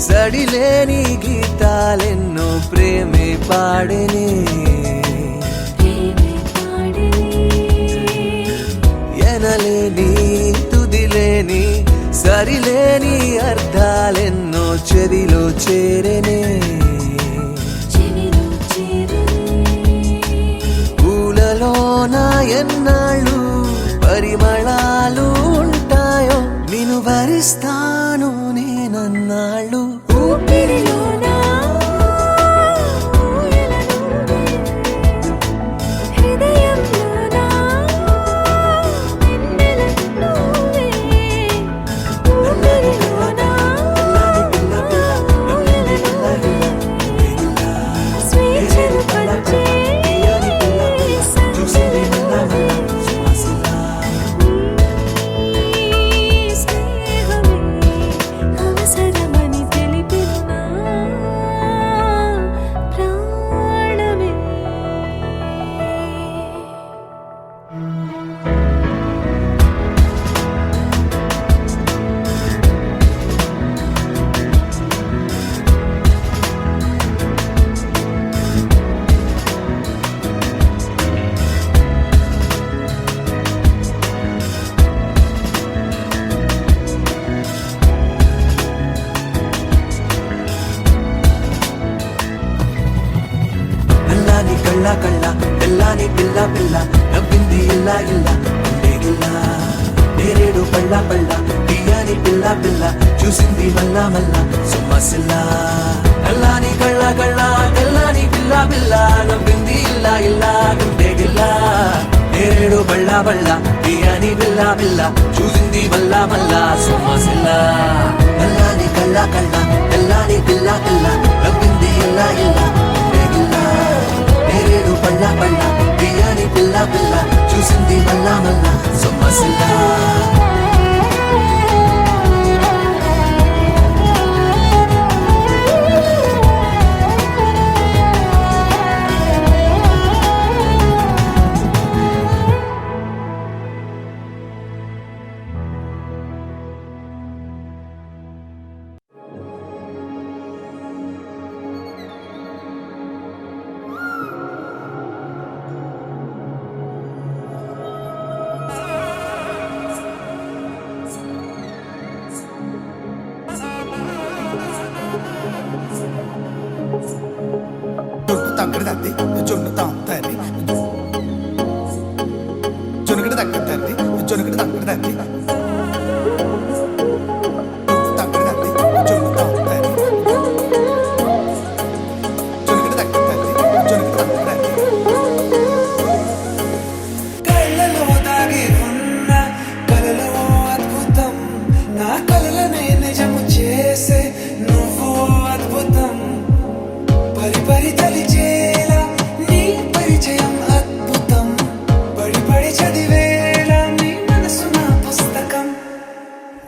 సడిలేని గీతాలెన్నో ప్రేమే పాడనే ఎనలేని తుదిలేని సరిలేని అర్థాలెన్నో చెదిలో చేరనే పూలలోన ఎన్నాళ్ళు పరిమళాలు ఉంటాయో నిన్ను భరిస్తాను నేనన్నాళ్ళు కళ్ళ తెల్లాని పిల్ల పిల్ల నవ్వింది ఇల్లా ఇల్లా ఉండేగిల్లా నేరేడు పళ్ళ పళ్ళ తీయని పిల్ల పిల్ల చూసింది మల్లా మల్లా సుమ్మసిల్లా నల్లాని కళ్ళ తెల్లాని పిల్ల పిల్ల నవ్వింది ఇల్లా ఇల్లా ఉండేగిల్లా నేరేడు పళ్ళ పళ్ళ తీయని పిల్ల పిల్ల చూసింది మల్లా మల్లా సుమ్మసిల్లా నల్లాని కళ్ళ తెల్లాని పిల్ల పిల్ల నవ్వింది ఇల్లా ఇల్లా నేరేడు పళ్ళ పళ్ళ తీయని పిల్ల పిల్ల చూసింది మల్లా మల్లా సొమ్మసిల్లా తంగడి తద్ది జొన్ను తాంతది జొనుగడి తగ్గ తద్ది జొనుగడి తంగడి తద్ది తంగడి తద్ది జొన్ను తాంతది జొనుగడి తగ్గ తద్ది జొనుగడి తంగడి తద్ది కళ్ళలో దాగి ఉన్న కలలో అద్భుతం నా కలలనే నిజము చేసే నువ్వు అద్భుతం పరి పరి తలిచేలా నీ పరిచయం అద్భుతం పడి పడి చదివేలా నీ మనసు నా పుస్తకం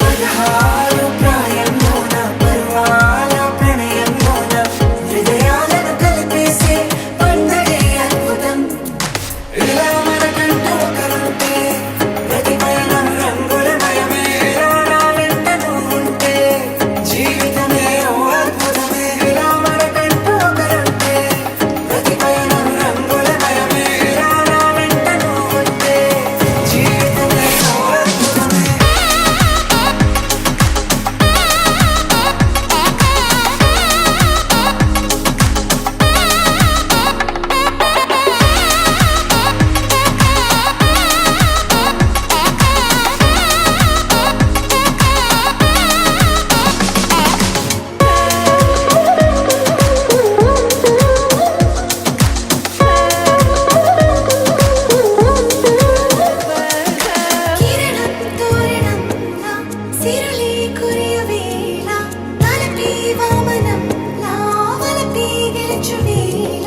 16 ప్రాయంలోన పర్వాల ప్రణయంలోన హృదయాలను కలిపేసే పండగే అద్భుతం ఇలా మనకంటూ ఒకరుంటే ప్రతి పయనం రంగులమయమే ఇలా నా వెంట నువ్వుంటే జీవితమే ఓ అద్భుతమే ఇలా మనకంటూ ఒకరుంటే ప్రతి పయనం రంగులమయమే ఇలా నా వెంట నువ్వుంటే జీవితమే ఓ అద్భుతమే కిరణం తోరణంలా సిరులే కురియవేళ తలపి వామనంలా వలపి గెలుచువేళ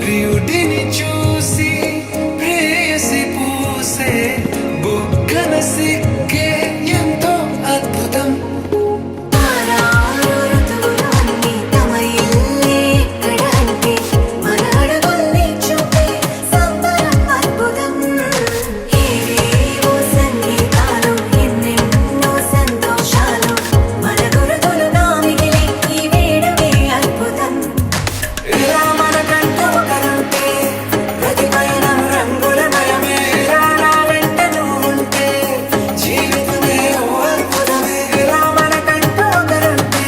ప్రియుడిని చూసి ప్రేయసి పూసే బుగ్గన సిగ్గే ఎంతో అద్భుతం తారారు ఋతువులు అన్నీ తమ ఇల్లే ఎక్కడంటే మన అడుగుల్ని చూపే సంబరం అద్భుతం ఏవేవో సంగీతాలు ఎన్నెన్నో సంతోషాలు మన గురుతులుగా మిగిలే ఈ వేడుకే అద్భుతం ఇలా మనకంటూ ఒకరుంటే ప్రతి పయనం రంగులమయమే ఇలా నా వెంట నువ్వుంటే జీవితమే ఓ అద్భుతమే ఇలా మనకంటూ ఒకరుంటే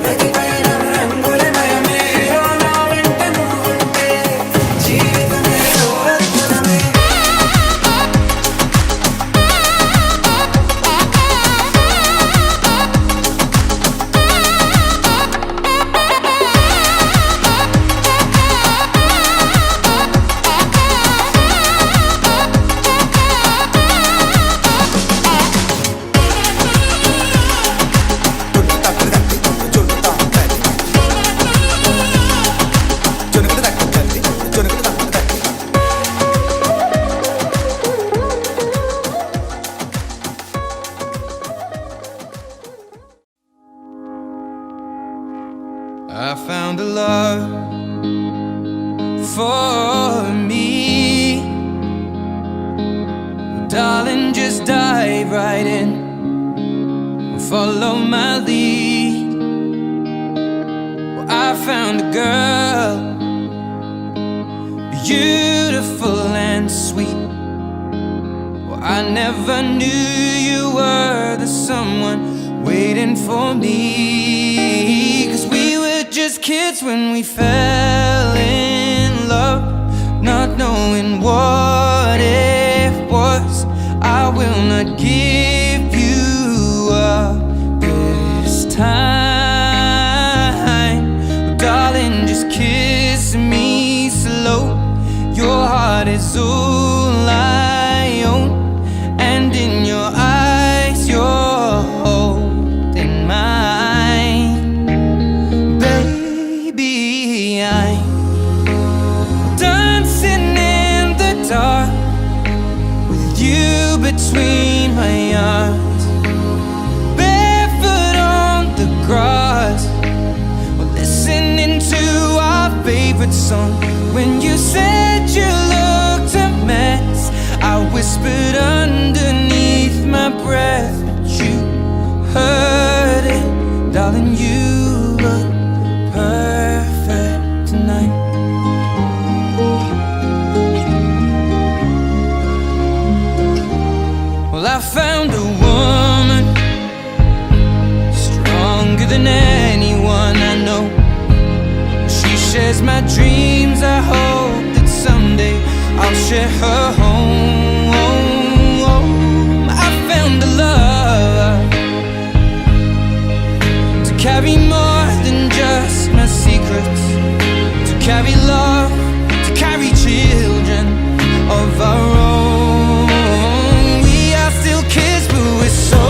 ప్రతి పయనం రంగులమయమే ఇలా నా వెంట నువ్వుంటే జీవితమే ఓ అద్భుతమే జొన్ను తంగడి తద్ది జొన్ను తాంతది జొనుగడి తగ్గ తద్ది జొనుగడి తంగడి తద్ది I found a love for me. Darling, just dive right in. Follow my lead. Well, I found a girl, beautiful and sweet. Well, I never knew you were the someone waiting for me. 'Cause we were just kids when we fell in love, not knowing what it was. I will not give you up this time. Darling, just kiss me slow. Your heart is all I own, and in your eyes you're holding mine. Baby, I'm dancing in the dark with you between my arms, barefoot on the grass. We're listening to our favorite song. When you said you looked a mess, I whispered underneath my breath, but you heard it. Darling, you look perfect tonight. Well, I found a woman stronger than anyone I know. She shares my dreams share her home. I found a love to carry more than just my secrets, to carry love, to carry children of our own. We are still kids, but we're so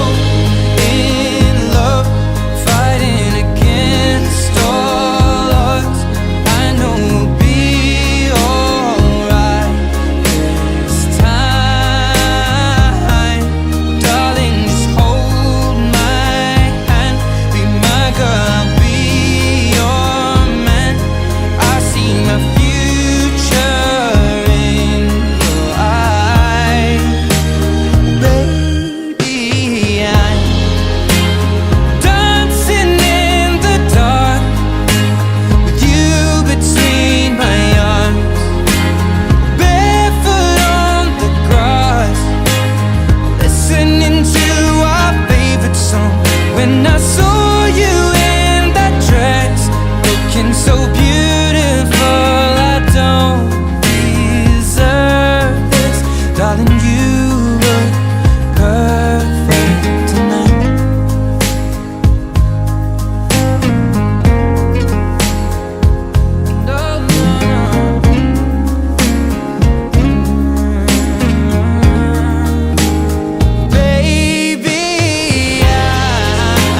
in love, fighting against all odds. I know we'll be alright this time. Darling, just hold my hand, be my girl, I'll be your man. I see my future in your eyes. Baby, I'm dancing in the dark with you between my arms, barefoot on the grass, listening to our favorite song. When I saw you in that dress, looking so beautiful, I don't deserve this. Darling, you look perfect tonight. No, no, baby,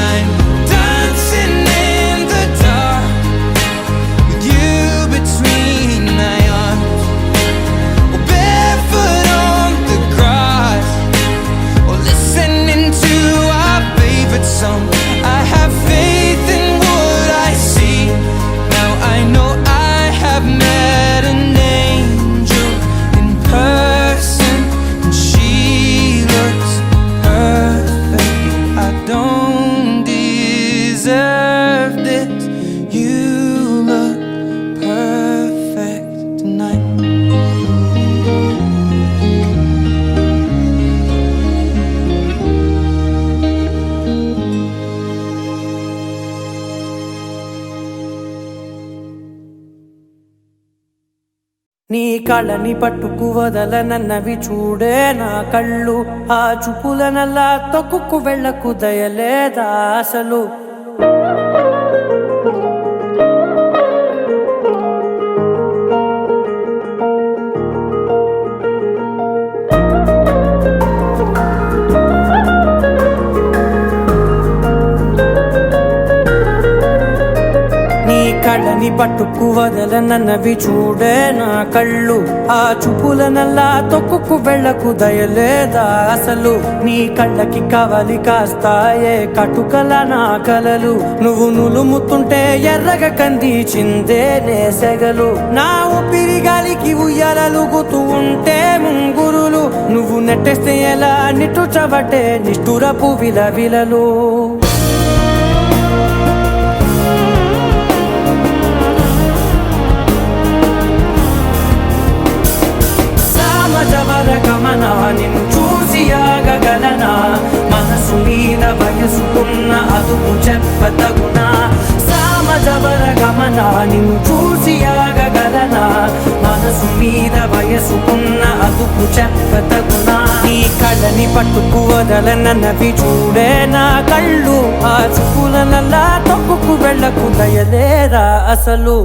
I'm dancing in the dark with you between my arms, or barefoot on the grass, or listening to our favorite song. I have faith in what I see. Now I know I have met an angel in person, and she looks perfect. I don't deserve this. You look perfect tonight. నీ కళ్ళని పట్టుకు వదలనన్నవి చూడే నా కళ్ళు, ఆ చూపులనల్లా తొక్కుకు వెళ్ళకు దయలేదా అసలు. నీ కళ్ళని పట్టుకు వదలనన్నవి చూడే నా కళ్ళు, ఆ చూపులనల్లా తొక్కుకు వెళ్ళకు దయలేదా అసలు. నీ కళ్ళకి కవలి కాస్తాయే కటుకల నా కలలు, నువ్వు నులుముతుంటే ఎర్రగా కందిచిందే నేసెగలు. నా ఊపిరి గాలికి ఉయ్యాలలుగుతూ ఉంటే ముంగురులు, నువ్వు నెట్టేస్తే ఎలా నిట్టుచబట్టే నిష్ఠురపు విలవిలలు. సామజవర గమన నిన్ను చూసి ఆగగలనా, మనసు మీద వయసుకున్న అదుపు చెప్పతగునా. సామజవర గమన నిన్ను చూసి ఆగగలనా, మనసు మీద వయసుకున్న అదుపు చెప్పతగునా. నీ కళ్ళని పట్టుకు వదలనన్నవి చూడే నా కళ్ళు, ఆ చూపులనల్లా తొక్కుకు వెళ్ళకు దయలేరా అసలు.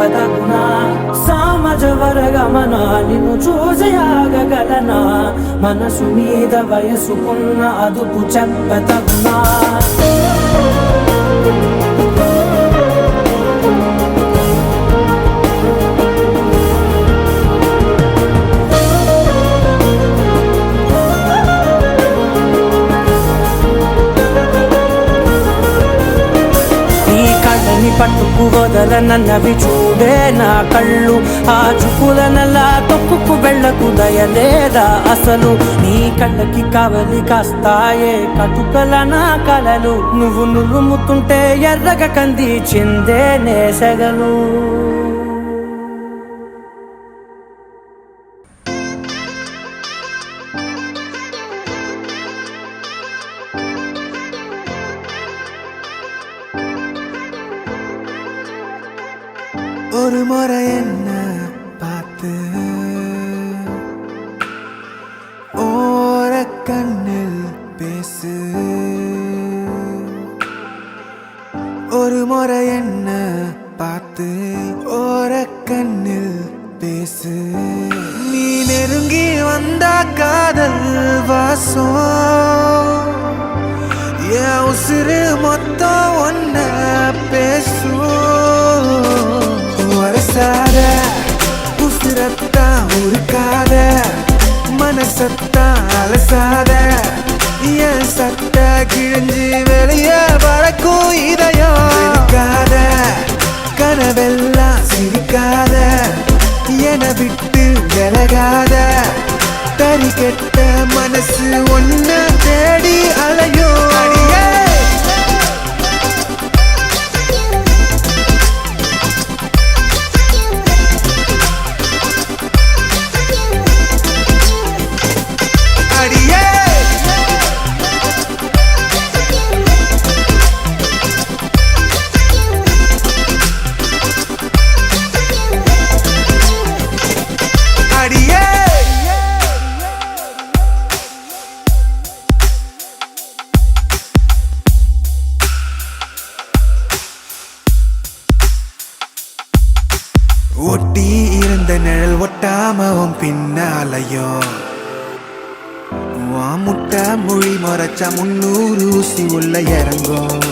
చెప్పదగునా సమాజ వర్గమన నిన్ను చూసి ఆగగలనా మనసు మీద వయసుకున్న అదుపు చెప్పదగునా పట్టుకు వదలనన్నవి చూడే నా కళ్ళు ఆ చూపులనలా తొక్కుకు వెళ్ళకు దయలేదా అసలు నీ కళ్ళకి కావలి కాస్తాయే కటుకల నా కలలు నువ్వు నులుముతుంటే ఎర్రగ కంది చిందే నేసగలు ஒரு முறை என்ன பார்த்து ஓர கண்ணில் பேசு ஒரு முறை என்ன பார்த்து ஓர கண்ணில் பேசு நீ நெருங்கி வந்த காதல் வாசம் என் உசுறு மொத்தம் ஒன்ன பேசும் வரசாத உசுரத்தான் உருக்காத மனசத்தான் அலசாத என் சட்ட கிழிஞ்சு வெளியே பறக்கும் இதயம் இருக்காத கனவெல்லாம் சிரிக்காத என விட்டு விலகாத தறி கெட்ட மனசு ஒன்ன தேடி அலையோ அடியே ஒட்டி இருந்த நிழல் ஒட்டாமவும் பின்னாலையோ முட்டை மொழி மறைச்சா 300 ஊசி உள்ள இறங்கும்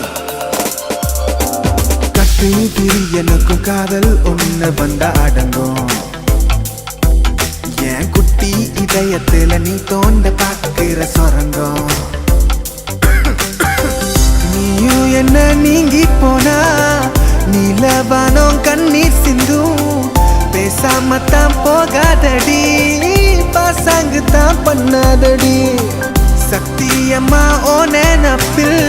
கட்டு திரி எனக்கும் காதல் ஒண்ணு வந்த அடங்கும் என் குட்டி இதயத்துல நீ தோண்ட பாக்குற சொரங்கம் நீயும் என்ன நீங்கி போனா நீலவானம் கண்ணீர் சிந்தும் பேசாம தான் போகாதடி பாசாங்கு தான் பண்ணாதடி சத்தியம்மா ஓ நினப்பில்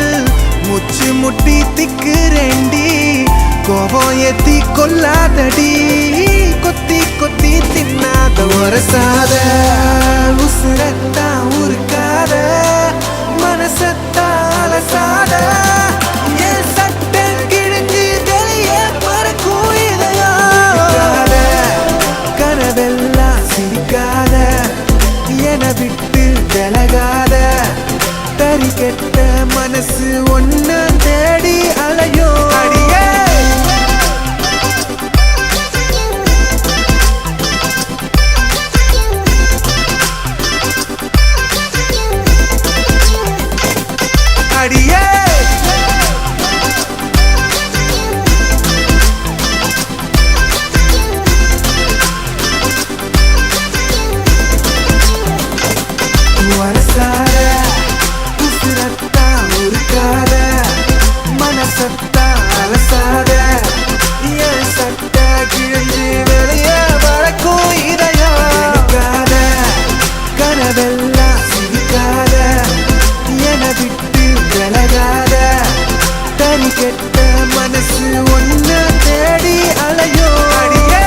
முச்சு முட்டி திக்குறேண்டி கோபம் ஏத்தி கொல்லாதடி கொத்தி கொத்தி தின்னாத வரசாத உசுரத்தான் உருக்காத மனசத்தான் அலசாத என் சட்ட கிழிஞ்சு வெளியே பறக்கும் இதயம் கனவெல்லாம் சிரிக்காத என விட்டு விலகாத தறி கெட்ட மனசு ஒன்ன தேடி அலையோ அடியே அடியே வரசாத உசுரத்தான் உருக்காத மனசத்தான் அலசாத என் சட்ட கிழிஞ்சு வெளியே பறக்கும் இதயம் இருக்காத கனவெல்லாம் சிரிக்காத என விட்டு விலகாத தனி கெட்ட மனசு ஒன்ன தேடி அலையோ அடியே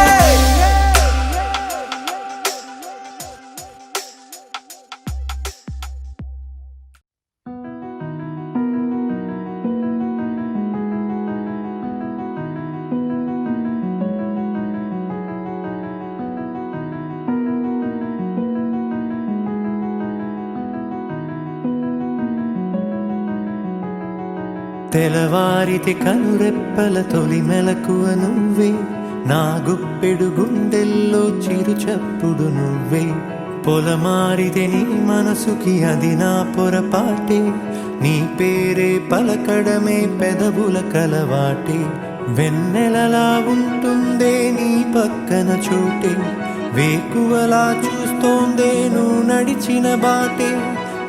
తెలవారితి కనురెప్పల తొలి మెలకువ నువ్వే నా గుప్పెడు గుండెల్లో చిరు చప్పుడు నువ్వే పొలమారితే నీ మనసుకి అది నా పొరపాటే నీ పేరే పలకడమే పెదవుల కలవాటే వెన్నెలలా ఉంటుందే నీ పక్కన చోటే వేకువలా చూస్తోందే నువ్వు నడిచిన బాటే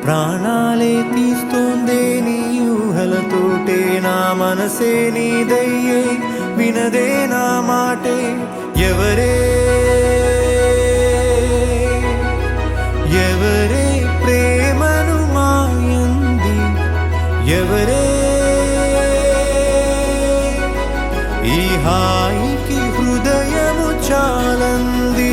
ప్రాణాలే తీస్తోందే నీ ఊహలతోటే నా మనసే నీదయ్యే వినదే నా మాటే ఎవరే ఎవరే ప్రేమను మాయంది ఎవరే ఈ హాయికి హృదయము చాలంది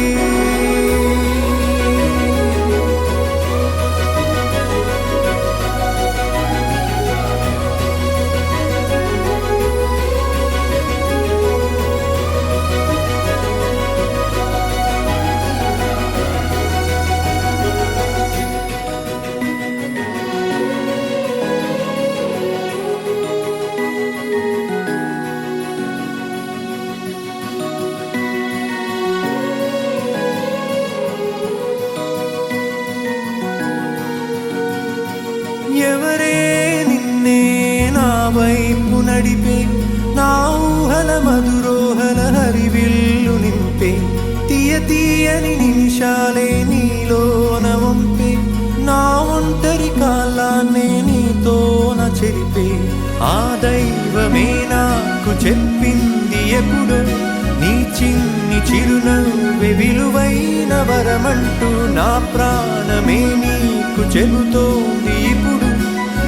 ఎవరే నిన్నే నా వైపు నడిపే నా ఊహల మధురోహల హరివిల్లు నింపే తీయ తీయని నిమిషాలే నీలోన వంపే నా ఒంటరి కాలాన్నే నీతోన చెరిపే ఆ దైవమే నాకు చెప్పింది ఎప్పుడు నీ చిన్ని చిరునవ్వే విలువైన వరమంటూ నా ప్రాణమే నీకు చెబుతోంది ఇప్పుడు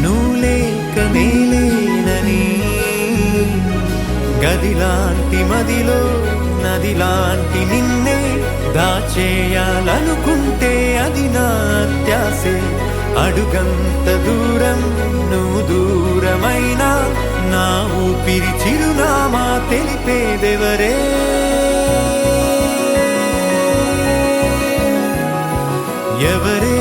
నువ్వు లేక నేలేనని గదిలాంటి మదిలో నదిలాంటి నిన్నే దాచేయాలనుకుంటే అది నా అత్యాసే అడుగంత దూరం నువ్వు దూరమైనా నా ఊపిరి చిరునామా తెలిపేదెవరే ఎవరే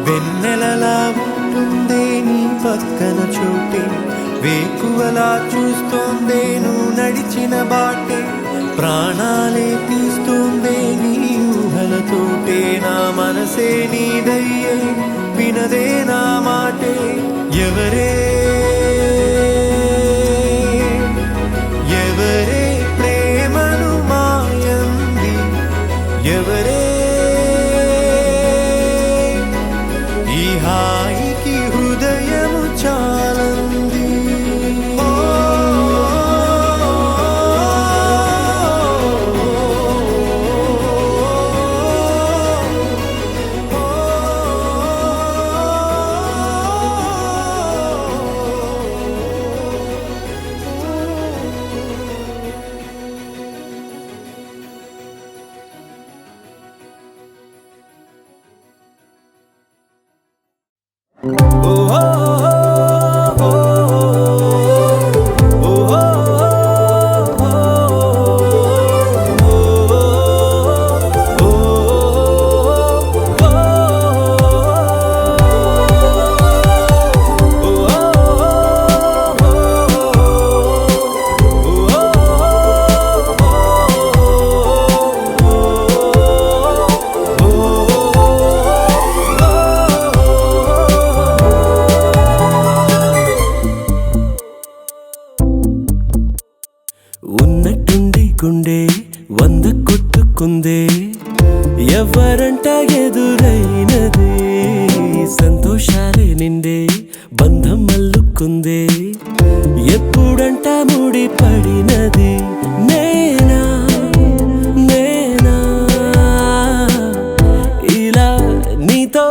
వెన్నెలలా ఉంటుందే నీ పక్కన చోటే వేకువలా చూస్తోందే నువ్వు నడిచిన బాటే ప్రాణాలే తీస్తోందే నీ ఊహలతోటే నా మనసే నీదయ్యే వినదే నా మాటే ఎవరే ఎవరే ప్రేమను మాయంది ఎవరే ఈ హాయికి హృదయము చాలంది ఎవరంట ఎదురైనది సంతోషాలే నిండే బంధం మల్లుకుందే ఎప్పుడంట ముడి పడినది నేనా నేనా ఇలా నీతో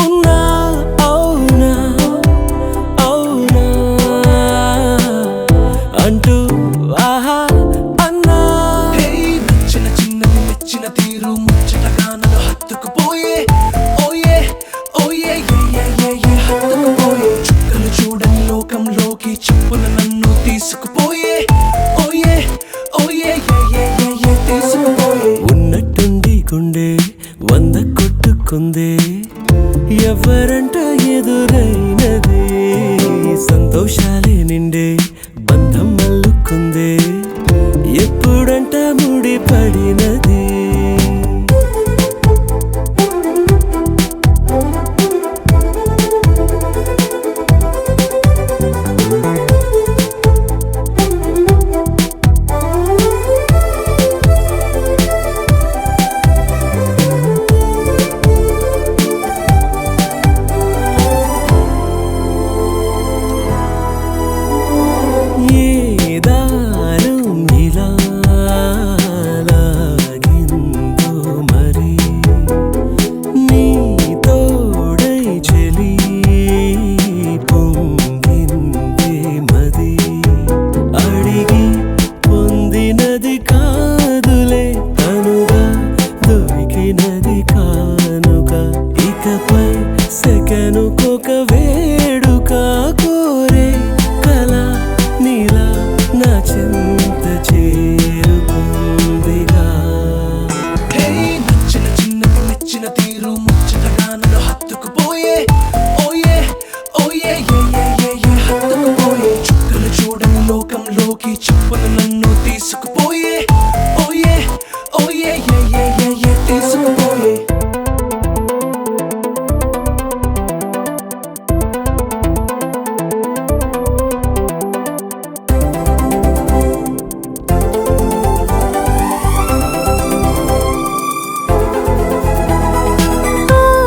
ఉన్నా అవునా అవునా అంటూ ఆహా అన్నా నచ్చిన చిన్నది మెచ్చిన తీరు ముచ్చటగా నన్ను హత్తుకుపోయే ఓయే ఓయే హత్తుకుపోయే చుక్కలు చూడని లోకంలోకి చెప్పున నన్ను తీసుకుపోయే ఓయే ఓయే తీసుకుపోయే ఉన్నట్టుండి గుండె 100 కొట్టుకుందే ఎవరంట ఎదురైనది సంతోషాలే నిండే బంధం మల్లుకుందే ఎప్పుడంట ముడి పడినది ఏ దారం ఇలా లాగిందో మరి నీ తోడై చెలి పొంగిందే మది అడిగి పొందినది కాదులే తనుగా దొరికినది కానుక ఇకపై సెకనుకొక వేడుక కోరే కల నీలా నా చింత చేరుకుందిగా నచ్చిన చిన్నది మెచ్చిన తీరు ముచ్చటగా నన్ను హత్తుకుపోయే ఓయే ఓయే హత్తుకుపోయే చుక్కలు చూడని లోకంలోకి చెప్పున నన్ను తీసుకుపోయే ఓయే ఓయే తీసుకుపోయే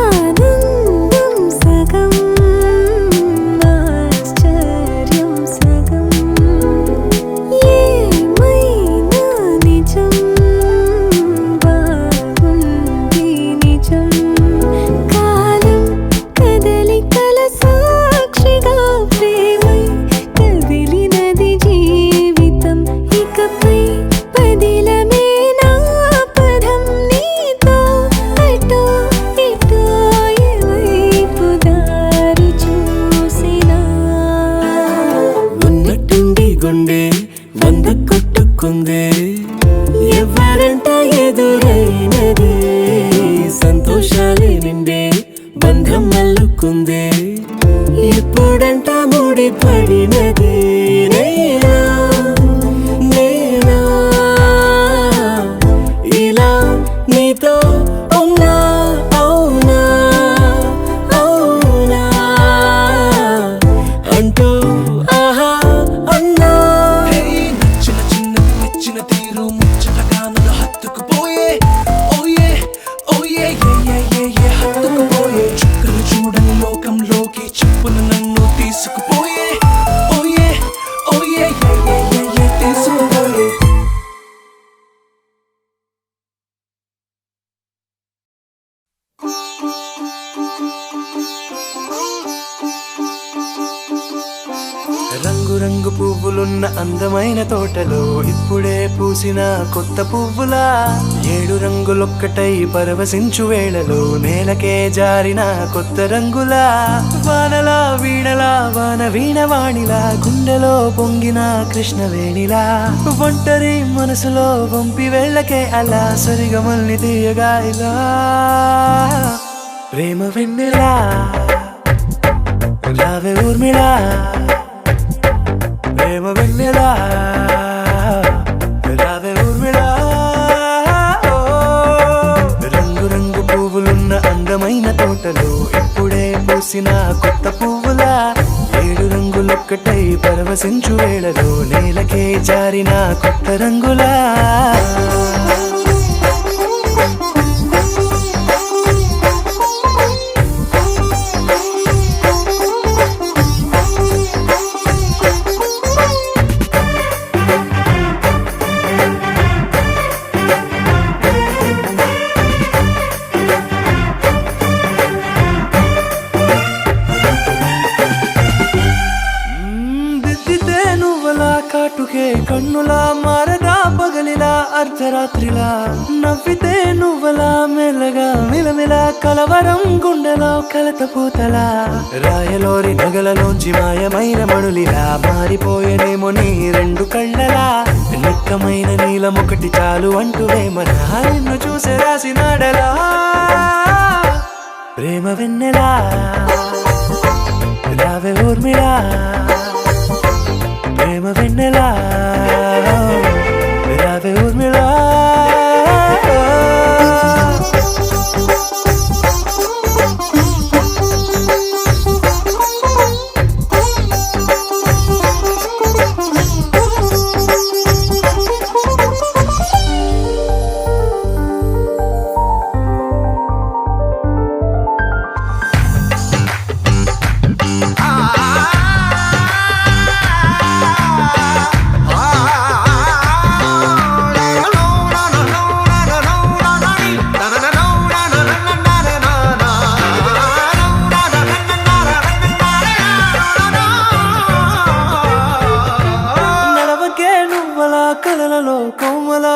ఆనందం సగం ఆశ్చర్యం సగం ఏమైనా నిజం బాగుంది నిజం కాలం కదలికల సాక్షిగా ప్రేమై కదిలినది జీవితం ఇకపై పదిలమే నా పదం నీతో అటో ఇటో ఎవైపు దారి చూసినా ఉన్నట్టుండి గుండె 100 కొట్టుకుందే ఎవరంట ఎదురైనది సంతోషాలే నిండే బంధం మల్లుకుందే ఎప్పుడంట ముడి పడినది నేనా నేనా ఇలా నీతో ఉన్నా అవునా అవునా అంటూ ఆహా అన్నా నచ్చిన చిన్నది మెచ్చిన తీరు ముచ్చటగా నన్ను హత్తుకుపోయే ఓయే ఓయే హత్తుకుపోయే చుక్కలు చూడని లోకంలోకి చెప్పున నన్ను తీసుకుపోయే ఓయే ఓయే తీసుకుపోయే రంగు రంగు పువ్వులున్న అందమైన తోటలో ఇప్పుడే పూసిన కొత్త పువ్వులా 7 రంగులొక్కటై పరవశించు వేళలో నేలకే జారిన కొత్త రంగులా వానలా వీణలా వాన వీణవాణిలా గుండెలో పొంగిన కృష్ణవేణిలా ఒంటరి మనసులో వంపి వెళ్ళకే అలా సరిగమల్ని తీయగా ఇలా ప్రేమ వెన్నెలా రావే ఊర్మిళా ప్రేమ వెన్నెలా రావే ఊర్మిళా రంగు రంగు పువ్వులున్న అందమైన తోటలో ఇప్పుడే పూసిన కొత్త పువ్వులా 7 రంగులొక్కటై పరవశించు వేళలో నేలకే జారిన కొత్త రంగులా రాత్రిలా నవ్వితే నువ్వలా మెల్లగా మిలమిల కలవరం గుండెలో కలత పూతలా రాయలోరి నగలలోంచి మాయమైన మణులిలా మారిపోయేనేమో నీ రెండు కళ్ళలా నిక్కమైన నీలం ఒకటి చాలు అంటూ వేమన నిన్ను చూసే రాసినాడలా ప్రేమ వెన్నెలా రావే ఊర్మిళా ప్రేమ వెన్నెలా రావే ఊర్మిళా కలలలో కోమలా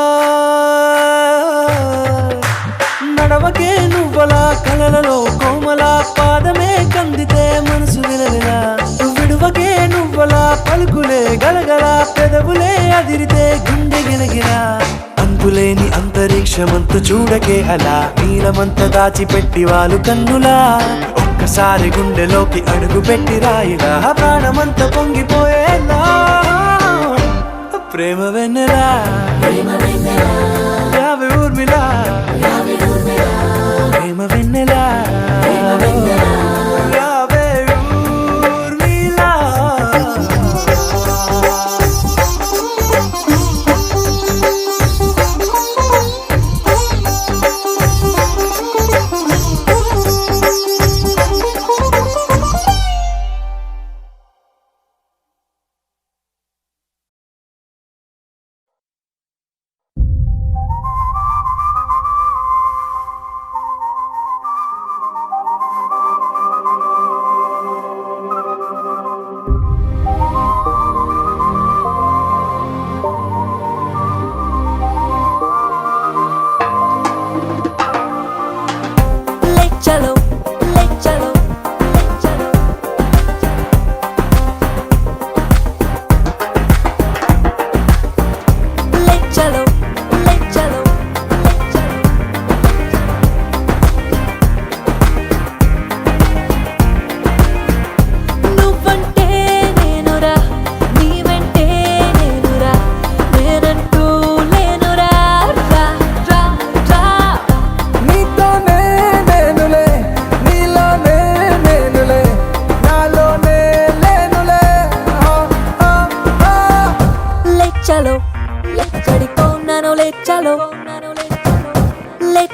నడవకే నువ్వలా కలలలో కోమలా పాదమే కందితే మనసు విలవిలా విడువకే నువ్వలా పలుకులే గలగల పెదవులే అదిరితే గుండె గిలగిలా అంతులేని అంతరిక్షమంతు చూడకే అలా నీలమంత దాచిపెట్టి వాళ్ళు కన్నులా ఒక్కసారి గుండెలోకి అడుగు పెట్టి రాయిలా ప్రాణమంత పొంగిపోయేలా ప్రేమ వెన్నెలా రావే ఊర్మిళా ప్రేమ వెన్నెలా రావే ఊర్మిళా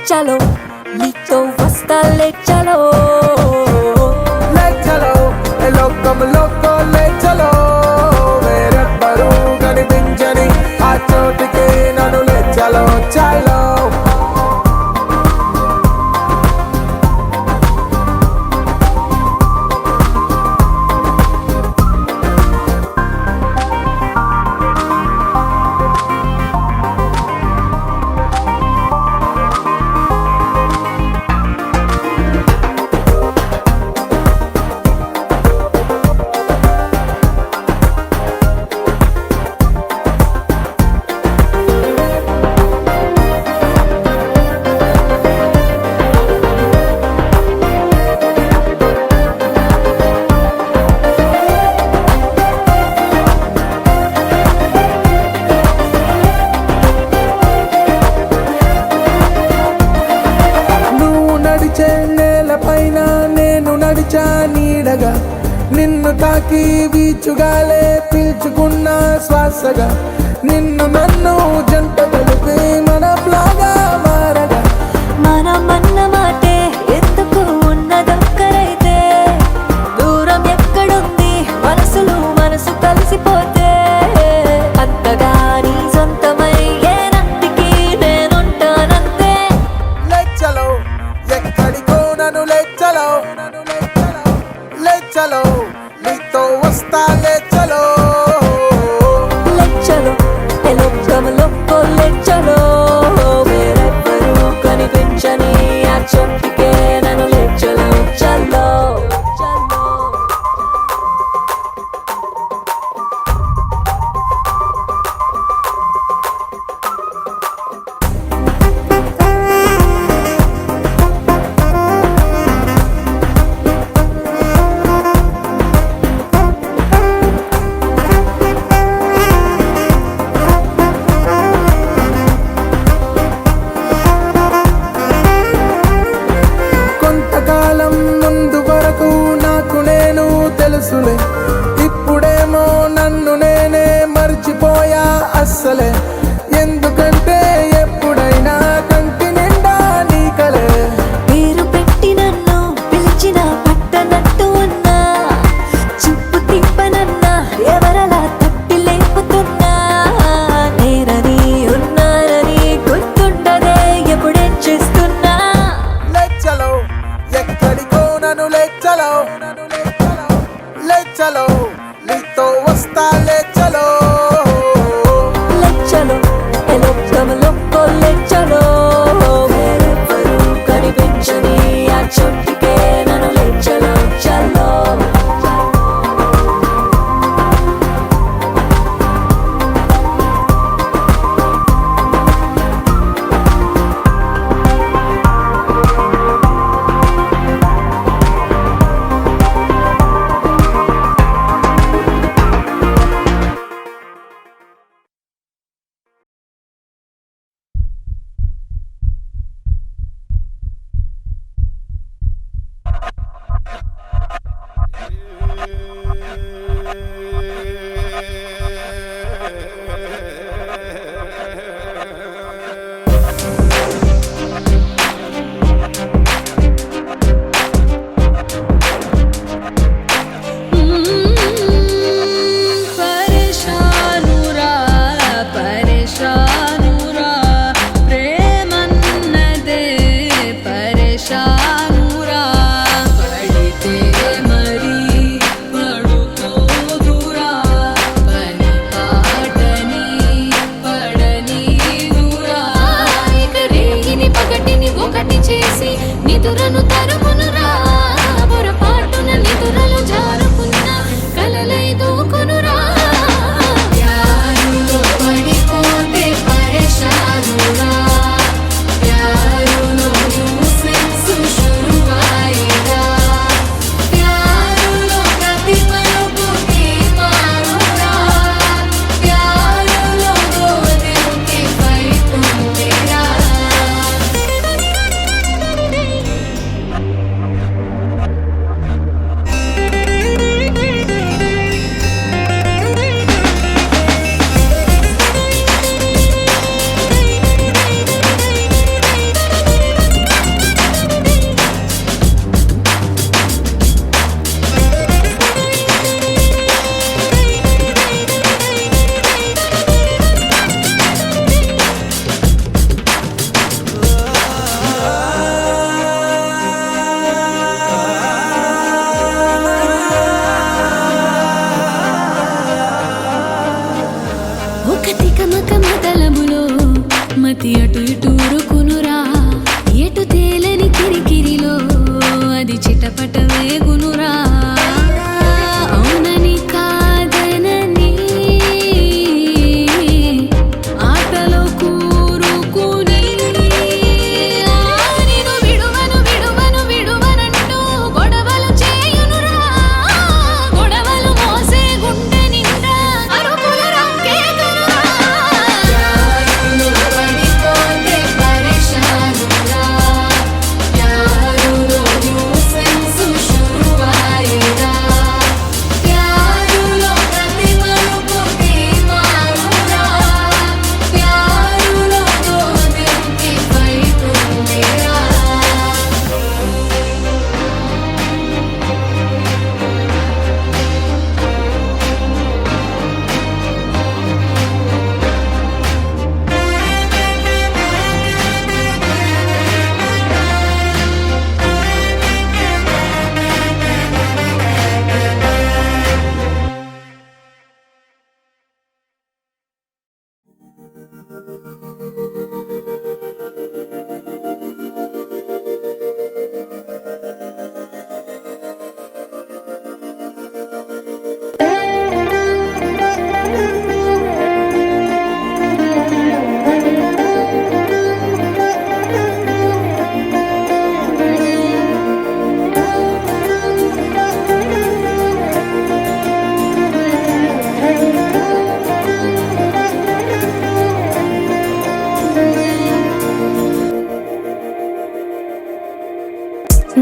చలో నీతో వస్తా లే చలో లోకం లోకో లే చలో వేరెవ్వరూ కనిపించని ఆ చోటికి నన్ను లే చలో చలో నేలపైన నేను నడిచా నీడగా నిన్ను తాకి వీచుగాలే పీల్చుకున్న శ్వాసగా నిన్ను నన్ను జంట కలిపి మన ప్లాగా మారగా మనమన్న మాటే ఎందుకు ఉన్నదొక్కరైతే దూరం ఎక్కడుంది మనసులు మనసు కలిసిపోతే అంతగా నీ సొంతమై ఏనంటికి నేనుంటానంతే లెచ్చలో ఎక్కడికో నన్ను లెచ్చలో లెచ్చలో నీతో వస్తా లెచ్చలో లెచ్చలో లోకం లోకో లెచ్చలో చోటికే నన్ను లేచలో చల్లో కొంతకాలం ముందు వరకు నాకు నేను తెలుసులే, ఇప్పుడేమో నన్ను నేనే మర్చిపోయా అస్సలే. ఎందుకంటే ఎప్పుడైనా కంటి నిండా నీ కలే. పేరు పెట్టి నన్ను పిలిచిన పట్టనట్టు ఉన్నా, చూపు తిప్పనన్నా ఎవరలా తట్టి లేపుతున్నా, నేనని ఉన్నానని గుర్తుండదే ఎప్పుడేం చేస్తున్నా. లేచలో ఎక్కడికో నన్ను లేచలో, లేచలో నీతో వస్తా లేచలో. లెచ్చలో ఎలొక్కమలో కొల్లెచ్చలో వేరెవ్వరూ కనిపించని ఆ చోటికే నన్ను లేచలో చల్లో పరేషానురా పరేషానురా ప్రేమన్నదే పరేషానురా పడితే మరి పడుకోదురా పని పాటని పడనీదురా ఇక రేగిని పగటిని ఒకటి చేసి నిదురను తరుమునురా పొరపాటున నిదురలు జారుకున్న కలలై దూకునురా ప్యారులో పడిపోతే పరేషానురా ప్యారులో న్యూసెన్స్ షురువాయిరా ప్యారులో ప్రతి పలుకుకి మారురా ప్యారులో దో దిల్ కే ఫైట్ ఉందిరా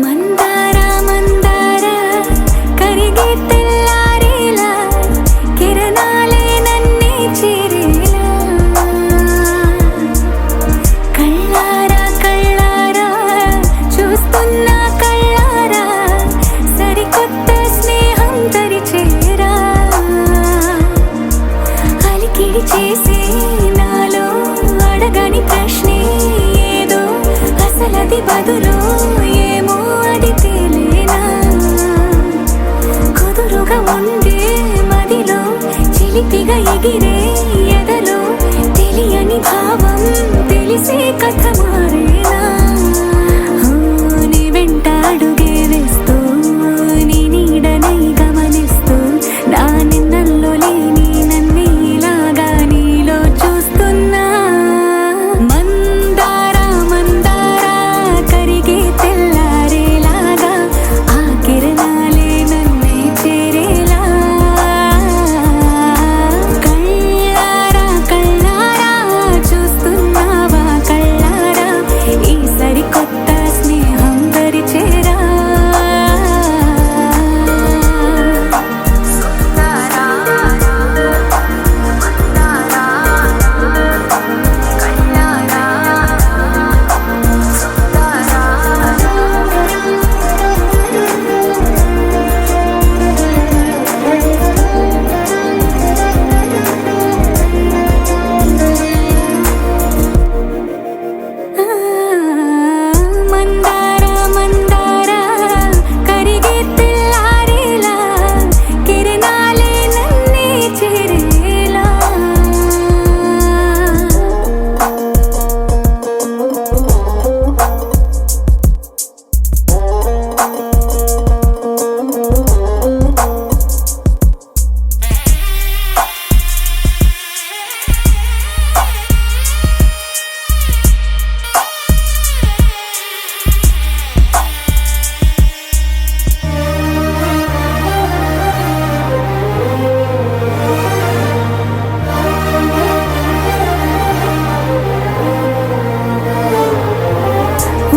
మందార మందార కరిగే తెల్లారేలా కిరణాలే నన్నే చేరేలా కళ్ళారా కళ్ళారా చూస్తున్నా కళ్ళారా సరికొత్త స్నేహం తరిచేరా అలికిడి చేసే నాలో అడగని ప్రశ్నే ఏదో అసలది బదులు ఏమో అది తేలేనా కుదురుగా ఉండే మదిలో చిలిపిగా ఎగిరే ఎదలో తెలియని భావం తెలిసే కథ మారేనా నీ వెంట అడుగే వేస్తూ నీ నీడనై గమనిస్తూ నా నిన్నల్లో లేని నన్నే ఇలాగా నీలో చూస్తున్నా మందార మందార కరిగే తెల్లారేలాగా ఆ కిరణాలే నన్నే చేరేలా కళ్ళారా కళ్ళారా చూస్తున్నావా కళ్ళారా ఈ సరికొత్త స్నేహం పరిచేరా మందార మందార కరిగే తెల్లారేలా కిరణాలే నన్నే చేరేలా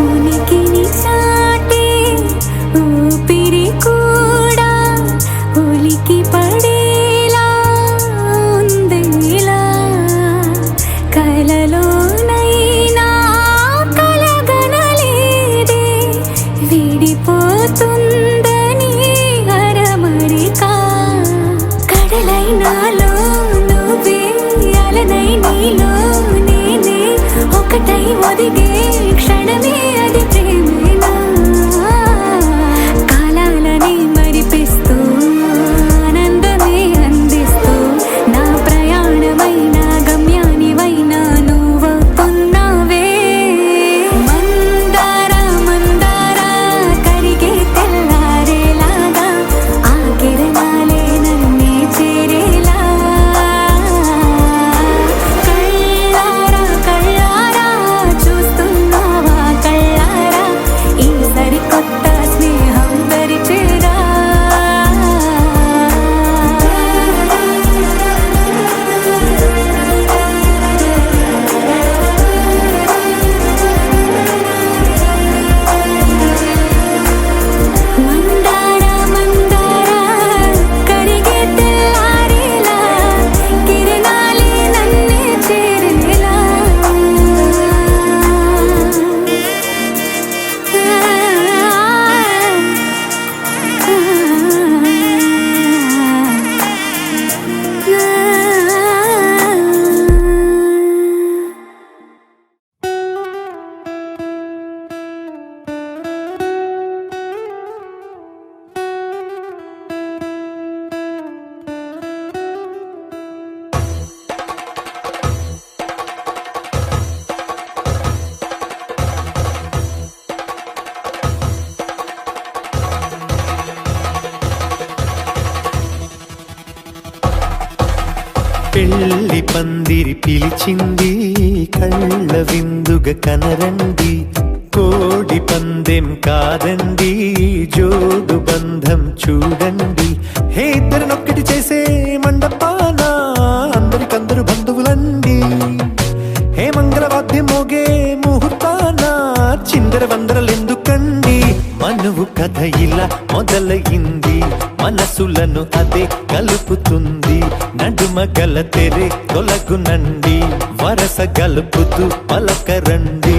ఉనికిని చాటే ఊపిరి కూడా ఉలికి పడేలా ఉందేలా కలలోనైనా కలగనలేదే విడిపోతుందని అరమరికా కడలైనాలో నువ్వే అలనై నీలో నేనే ఒకటై ఒదిగే క్షణమే అది ప్రేమేనా కాలాలని మరిపిస్తూ ఆనందమే అందిస్తూ నా ప్రయాణమైన గమ్యానివైనా నువ్వవుతున్నావే మందార మందార కరిగే తెల్లారేలాగా ఆ కిరణాలే నన్నే చేరేలా కళ్ళారా కళ్ళారా చూస్తున్నావా కళ్ళారా ఈ సరికొత్త స్నేహం పరిచేరా మందార మందార కరిగే తెల్లారేలా కిరణాలే నన్నే చేరేలా పెళ్లి పందిరి పిలిచింది కళ్ళ విందుగా కనరండి కోడి పందెం కాదండి జోడు బంధం చూడండి హే ఇద్దరినొక్కటి చేసే మండపాన అందరికందరు బంధువులండి హే మంగళవాద్యం మోగే ముహూర్తాన చిందర వందరలెందుకండి మన కథ ఇలా మొదలయింది, మనసులను అదే కలుపుతుంది. నడుమ గల తెరే తొలగునండి, వరస గలుపుతూ పలకరండి.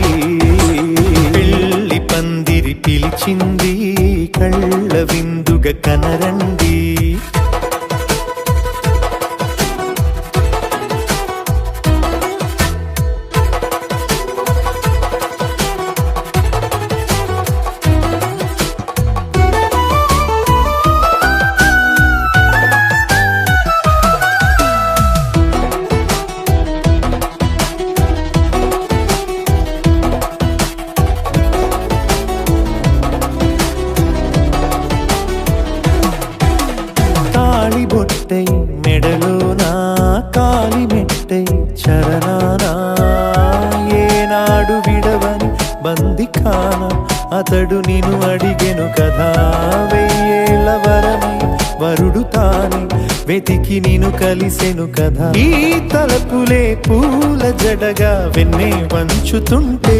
పెళ్లి పందిరి పిలిచింది, కళ్ళ విందుగా కనరండి. బొట్టై మెడలోనా కాలి మెట్టై చరణానా, ఏనాడు విడవని బందిఖాన అతడు నిన్ను అడిగెను కదా. వెయ్యేళ్ళ వరమై వరుడు తానే వెతికి నిన్ను కలిసెను కదా. ఈ తలపులే పూల జడగా వెన్నే వంచుతుంటే,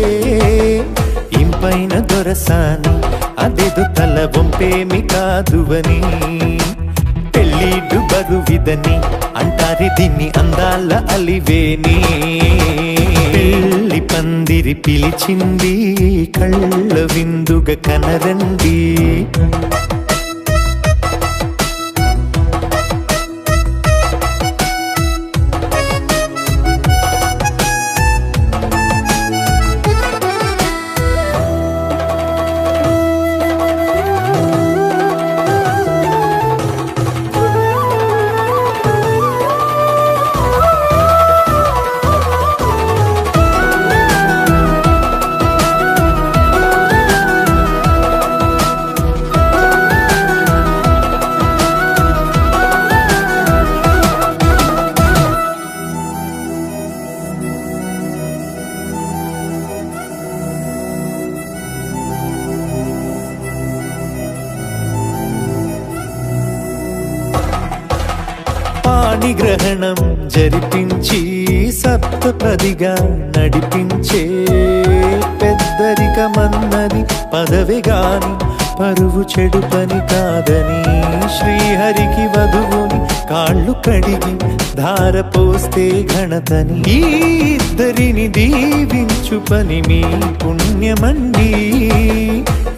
ఇంపైన దొరసాని అదేదో తల వంపేమి కాదువని. పెళ్ళిడు బరువిదని అంటారే దీన్ని అందాల అలివేని. పెళ్లి పందిరి పిలిచింది, కళ్ళ విందుగా కనరండి. పాణిగ్రహణం జరిపించి సప్తపదిగా నడిపించే, పెద్దరికమన్నది పదవి గాని పరువు చెడు పని కాదని. శ్రీహరికి వధువుని కాళ్ళు కడిగి ధార పోస్తే ఘనతని. ఈ ఇద్దరిని దీవించు పని మీ పుణ్యమండి.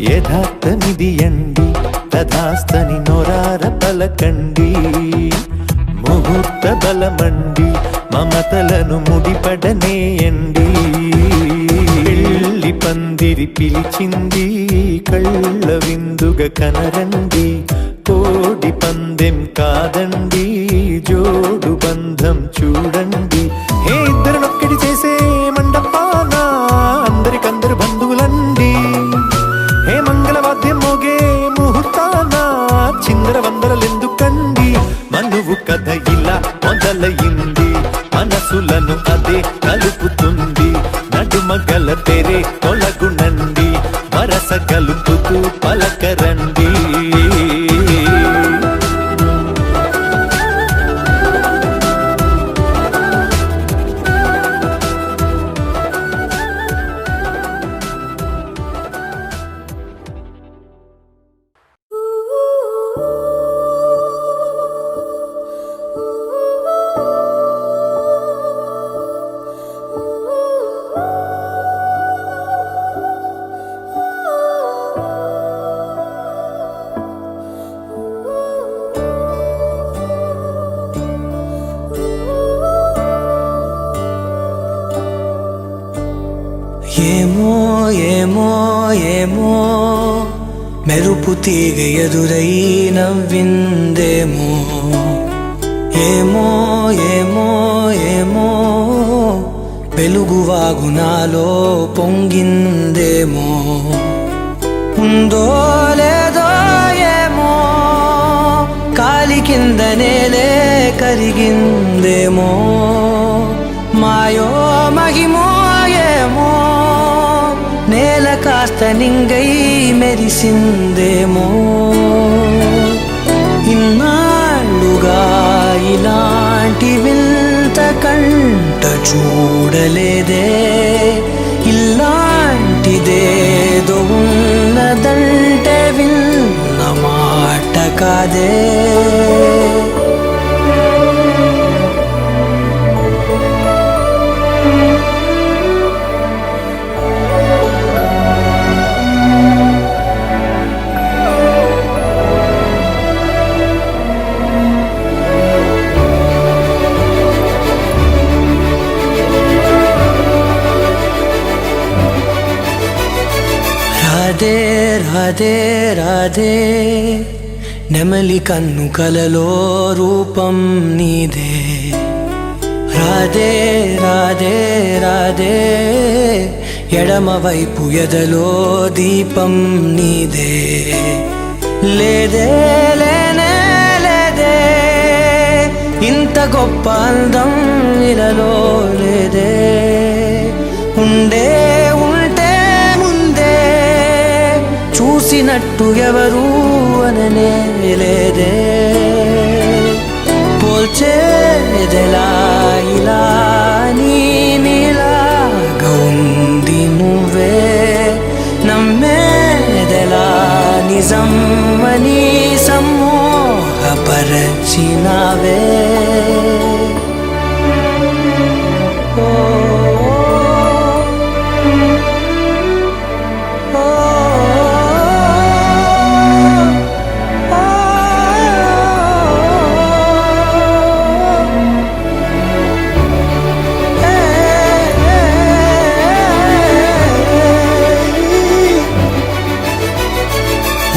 యథార్థమిది అండి, తథాస్తని నొరార పలకండి. ముహూర్త బలమండి, మమతలను ముడిపడనేయండి. పెళ్లి పందిరి పిలిచింది, కళ్ళ విందుగా కనరండి. కోడి పందెం కాదండి, జోడు బంధం చూడండి. ఏ ఇద్దరినొక్కటి చేసే మండపాన అందరికందరు బంధువులండి. ఏ మంగళవాద్యం మోగే ముహూర్తాన చిందర వందరలెందుకండి. మనువు కథ ఇలా మొదలయింది, మనసులను అదే కలుపుతుంది. నడుమ గల తెరే తొలగునండి, వరస కలుపుతూ పలకరండి. ఏమో ఏమో ఏమో మెరుపు తీగ ఎదురై నవ్విందేమో. ఏమో ఏమో ఏమో వెలుగు వాగునాలో పొంగిందేమో. ఉందో లేదో ఏమో కాలి కింద నేలే కరిగిందేమో. మాయో మహిమో ఏమో నేల కాస్త నింగై మెరిసిందేమో. ఇన్నాళ్ళుగా ఇలాంటి వింత కంట చూడలేదే. ఇలాంటిదేదో ఉన్నదంటే కాదే రాధే రాధే రాధే నెమలి కన్ను కలలో రూపం నీదే రాధే రాధే రాధే ఎడమ వైపు ఎదలో దీపం నీదే లేదే లేనే లేదే ఇంత గొప్ప అందం ఇలలో లేదే ఉండే చూసినట్టు ఎవరు అననే లేదే పోల్చేదెలా ఇలా నీలాగా ఉంది నువ్వే నమ్మేదెలా నిజమని సమ్మోహపరచినావే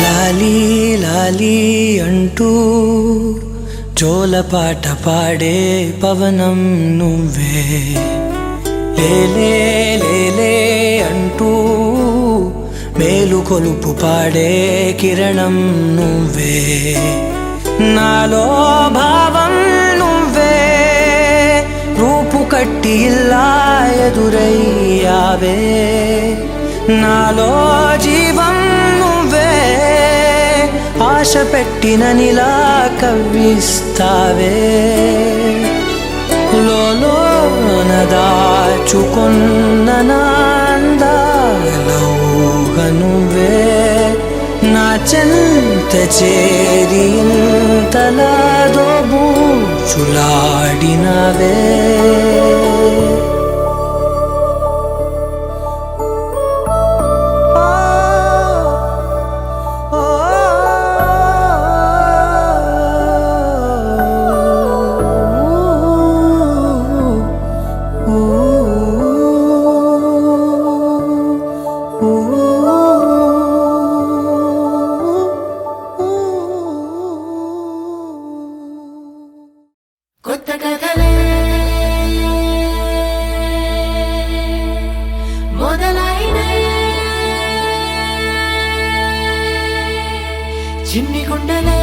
లాలి లాలి అంటూ జోలపాట పాడే పవనం నువ్వే లేలే లేలే అంటూ మేలు కొలుపు పాడే కిరణం నువ్వే నాలో భావం నువ్వే రూపు కట్టి ఇలా ఎదురయ్యావే నాలో జీవం నువ్వే ఆశ పెట్టిన నిలా కవ్విస్తావే లోన దాచుకున్న నాందాలౌగ నువ్వే నా చెంత చేరి ఇంతలాదో బూచులాడినవే కొత్త కథలే మొదలైనయే చిన్ని గుండెలే